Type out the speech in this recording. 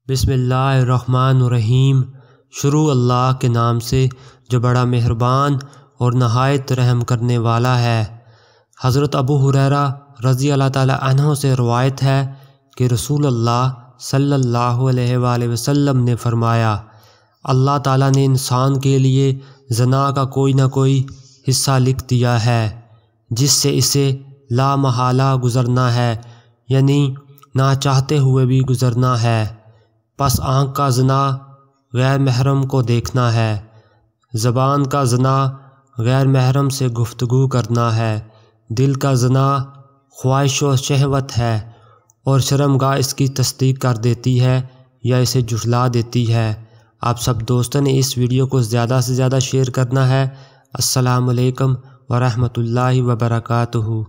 बिस्मिल्लाहिर्रहमानिर्रहीम। शुरू अल्लाह के नाम से जो बड़ा मेहरबान और नहायत रहम करने वाला है। हज़रत अबू हुरैरा रज़ी अल्लाह ताला अन्हो से रवायत है कि रसूल अल्लाह सल्लल्लाहु अलैहि वसल्लम ने फ़रमाया, अल्लाह ताला ने इंसान के लिए ज़ना का कोई ना कोई हिस्सा लिख दिया है जिससे इसे ला महाला गुज़रना है, यानी ना चाहते हुए भी गुज़रना है। बस आँख का ज़ना गैर महरम को देखना है, ज़बान का ज़ना गैर महरम से गुफ्तगू करना है, दिल का ज़ना ख्वाहिश व शहवत है और शर्मगाह इसकी तस्दीक कर देती है या इसे झुठला देती है। आप सब दोस्तों ने इस वीडियो को ज़्यादा से ज़्यादा शेयर करना है। अस्सलामु अलैकुम व रहमतुल्लाहि व बरकातुहू।